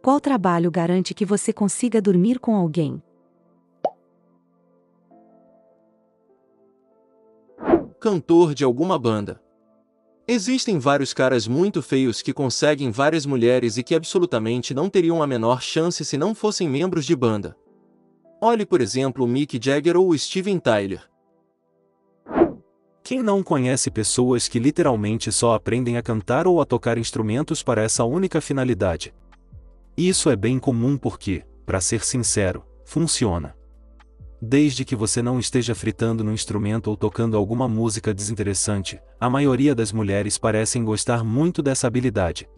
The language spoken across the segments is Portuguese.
Qual trabalho garante que você consiga dormir com alguém? Cantor de alguma banda. Existem vários caras muito feios que conseguem várias mulheres e que absolutamente não teriam a menor chance se não fossem membros de banda. Olhe por exemplo o Mick Jagger ou o Steven Tyler. Quem não conhece pessoas que literalmente só aprendem a cantar ou a tocar instrumentos para essa única finalidade? Isso é bem comum porque, para ser sincero, funciona. Desde que você não esteja fritando no instrumento ou tocando alguma música desinteressante, a maioria das mulheres parecem gostar muito dessa habilidade.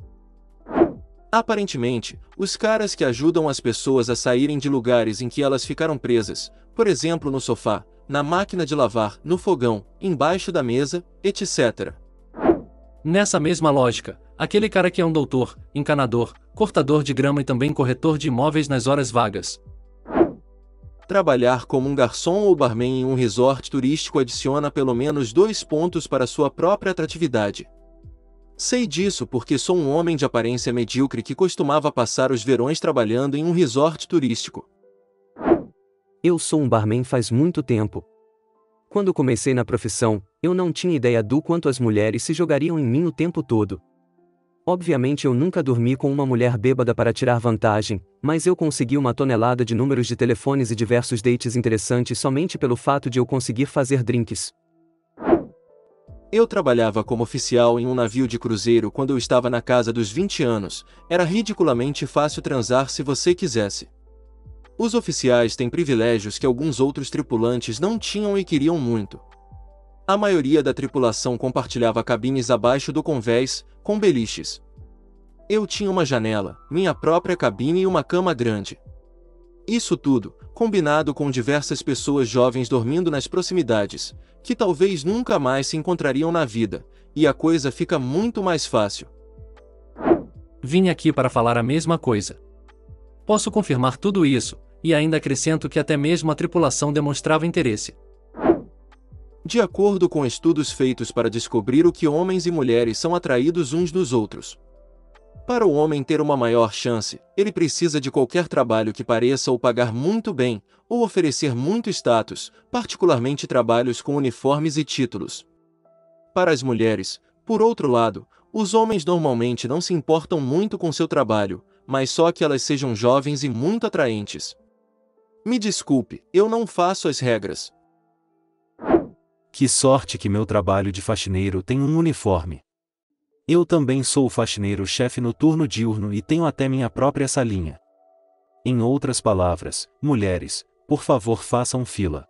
Aparentemente, os caras que ajudam as pessoas a saírem de lugares em que elas ficaram presas, por exemplo no sofá, na máquina de lavar, no fogão, embaixo da mesa, etc. Nessa mesma lógica, aquele cara que é um doutor, encanador, cortador de grama e também corretor de imóveis nas horas vagas. Trabalhar como um garçom ou barman em um resort turístico adiciona pelo menos 2 pontos para sua própria atratividade. Sei disso porque sou um homem de aparência medíocre que costumava passar os verões trabalhando em um resort turístico. Eu sou um barman faz muito tempo. Quando comecei na profissão, eu não tinha ideia do quanto as mulheres se jogariam em mim o tempo todo. Obviamente eu nunca dormi com uma mulher bêbada para tirar vantagem, mas eu consegui uma tonelada de números de telefones e diversos dates interessantes somente pelo fato de eu conseguir fazer drinks. Eu trabalhava como oficial em um navio de cruzeiro quando eu estava na casa dos 20 anos, era ridiculamente fácil transar se você quisesse. Os oficiais têm privilégios que alguns outros tripulantes não tinham e queriam muito. A maioria da tripulação compartilhava cabines abaixo do convés, com beliches. Eu tinha uma janela, minha própria cabine e uma cama grande. Isso tudo, combinado com diversas pessoas jovens dormindo nas proximidades, que talvez nunca mais se encontrariam na vida, e a coisa fica muito mais fácil. Vim aqui para falar a mesma coisa. Posso confirmar tudo isso, e ainda acrescento que até mesmo a tripulação demonstrava interesse. De acordo com estudos feitos para descobrir o que homens e mulheres são atraídos uns dos outros. Para o homem ter uma maior chance, ele precisa de qualquer trabalho que pareça ou pagar muito bem, ou oferecer muito status, particularmente trabalhos com uniformes e títulos. Para as mulheres, por outro lado, os homens normalmente não se importam muito com seu trabalho, mas só que elas sejam jovens e muito atraentes. Me desculpe, eu não faço as regras. Que sorte que meu trabalho de faxineiro tem um uniforme. Eu também sou o faxineiro-chefe no turno diurno e tenho até minha própria salinha. Em outras palavras, mulheres, por favor façam fila.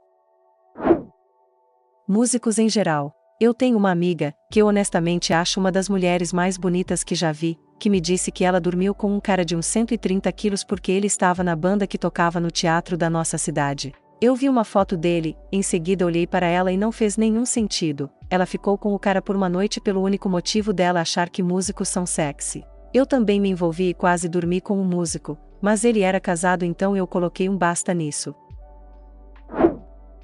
Músicos em geral. Eu tenho uma amiga, que eu honestamente acho uma das mulheres mais bonitas que já vi, que me disse que ela dormiu com um cara de uns 130 quilos porque ele estava na banda que tocava no teatro da nossa cidade. Eu vi uma foto dele, em seguida olhei para ela e não fez nenhum sentido. Ela ficou com o cara por uma noite pelo único motivo dela achar que músicos são sexy. Eu também me envolvi e quase dormi com um músico, mas ele era casado então eu coloquei um basta nisso.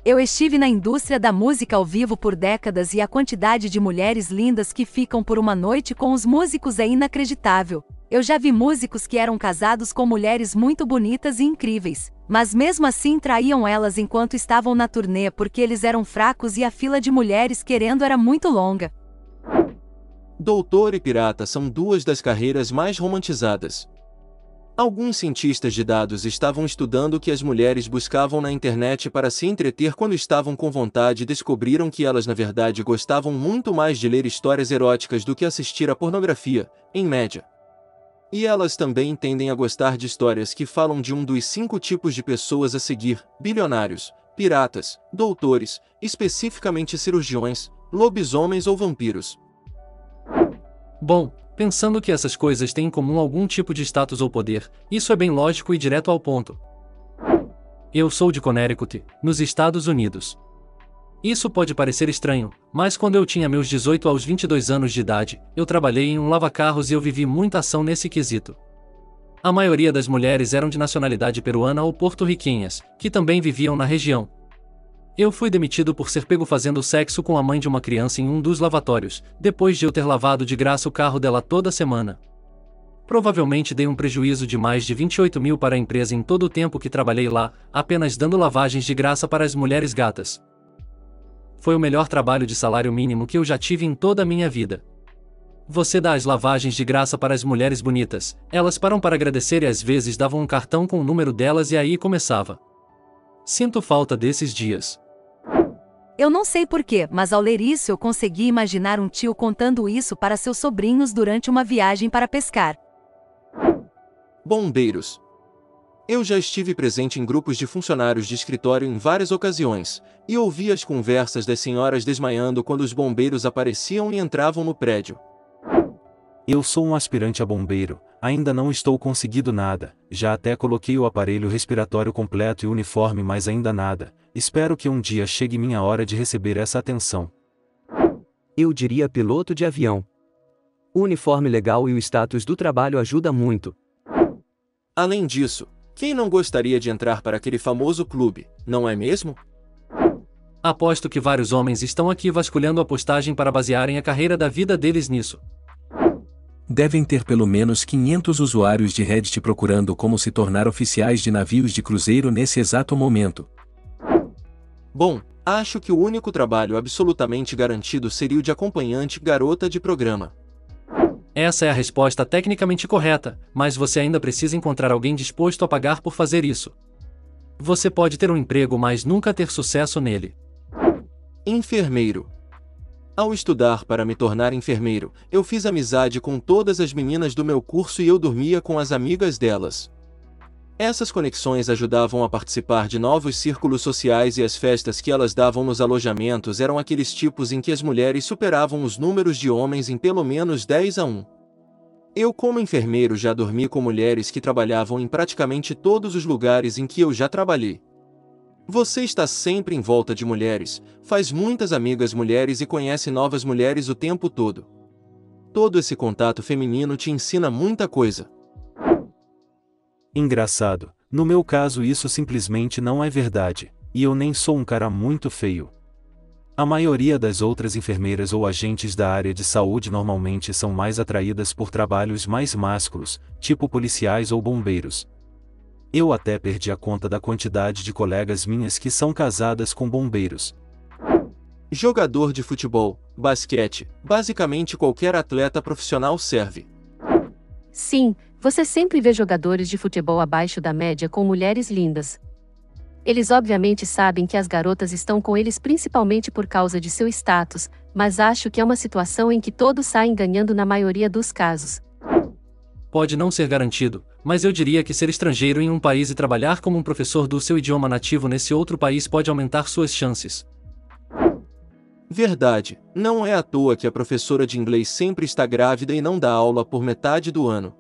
Eu estive na indústria da música ao vivo por décadas e a quantidade de mulheres lindas que ficam por uma noite com os músicos é inacreditável. Eu já vi músicos que eram casados com mulheres muito bonitas e incríveis, mas mesmo assim traíam elas enquanto estavam na turnê porque eles eram fracos e a fila de mulheres querendo era muito longa. Doutor e pirata são duas das carreiras mais romantizadas. Alguns cientistas de dados estavam estudando o que as mulheres buscavam na internet para se entreter quando estavam com vontade e descobriram que elas na verdade gostavam muito mais de ler histórias eróticas do que assistir a pornografia, em média. E elas também tendem a gostar de histórias que falam de um dos 5 tipos de pessoas a seguir: bilionários, piratas, doutores, especificamente cirurgiões, lobisomens ou vampiros. Bom, pensando que essas coisas têm em comum algum tipo de status ou poder, isso é bem lógico e direto ao ponto. Eu sou de Connecticut, nos Estados Unidos. Isso pode parecer estranho, mas quando eu tinha meus 18 aos 22 anos de idade, eu trabalhei em um lava-carros e eu vivi muita ação nesse quesito. A maioria das mulheres eram de nacionalidade peruana ou porto-riquenhas, que também viviam na região. Eu fui demitido por ser pego fazendo sexo com a mãe de uma criança em um dos lavatórios, depois de eu ter lavado de graça o carro dela toda semana. Provavelmente dei um prejuízo de mais de 28 mil para a empresa em todo o tempo que trabalhei lá, apenas dando lavagens de graça para as mulheres gatas. Foi o melhor trabalho de salário mínimo que eu já tive em toda a minha vida. Você dá as lavagens de graça para as mulheres bonitas, elas param para agradecer e às vezes davam um cartão com o número delas e aí começava. Sinto falta desses dias. Eu não sei porquê, mas ao ler isso eu consegui imaginar um tio contando isso para seus sobrinhos durante uma viagem para pescar. Bombeiros. Eu já estive presente em grupos de funcionários de escritório em várias ocasiões, e ouvi as conversas das senhoras desmaiando quando os bombeiros apareciam e entravam no prédio. Eu sou um aspirante a bombeiro, ainda não estou conseguindo nada, já até coloquei o aparelho respiratório completo e uniforme, mas ainda nada. Espero que um dia chegue minha hora de receber essa atenção. Eu diria piloto de avião. O uniforme legal e o status do trabalho ajuda muito. Além disso, quem não gostaria de entrar para aquele famoso clube, não é mesmo? Aposto que vários homens estão aqui vasculhando a postagem para basearem a carreira da vida deles nisso. Devem ter pelo menos 500 usuários de Reddit procurando como se tornar oficiais de navios de cruzeiro nesse exato momento. Bom, acho que o único trabalho absolutamente garantido seria o de acompanhante garota de programa. Essa é a resposta tecnicamente correta, mas você ainda precisa encontrar alguém disposto a pagar por fazer isso. Você pode ter um emprego, mas nunca ter sucesso nele. Enfermeiro. Ao estudar para me tornar enfermeiro, eu fiz amizade com todas as meninas do meu curso e eu dormia com as amigas delas. Essas conexões ajudavam a participar de novos círculos sociais e as festas que elas davam nos alojamentos eram aqueles tipos em que as mulheres superavam os números de homens em pelo menos 10-1. Eu, como enfermeiro, já dormi com mulheres que trabalhavam em praticamente todos os lugares em que eu já trabalhei. Você está sempre em volta de mulheres, faz muitas amigas mulheres e conhece novas mulheres o tempo todo. Todo esse contato feminino te ensina muita coisa. Engraçado, no meu caso isso simplesmente não é verdade, e eu nem sou um cara muito feio. A maioria das outras enfermeiras ou agentes da área de saúde normalmente são mais atraídas por trabalhos mais másculos, tipo policiais ou bombeiros. Eu até perdi a conta da quantidade de colegas minhas que são casadas com bombeiros. Jogador de futebol, basquete, basicamente qualquer atleta profissional serve. Sim, você sempre vê jogadores de futebol abaixo da média com mulheres lindas. Eles obviamente sabem que as garotas estão com eles principalmente por causa de seu status, mas acho que é uma situação em que todos saem ganhando na maioria dos casos. Pode não ser garantido, mas eu diria que ser estrangeiro em um país e trabalhar como um professor do seu idioma nativo nesse outro país pode aumentar suas chances. Verdade, não é à toa que a professora de inglês sempre está grávida e não dá aula por metade do ano.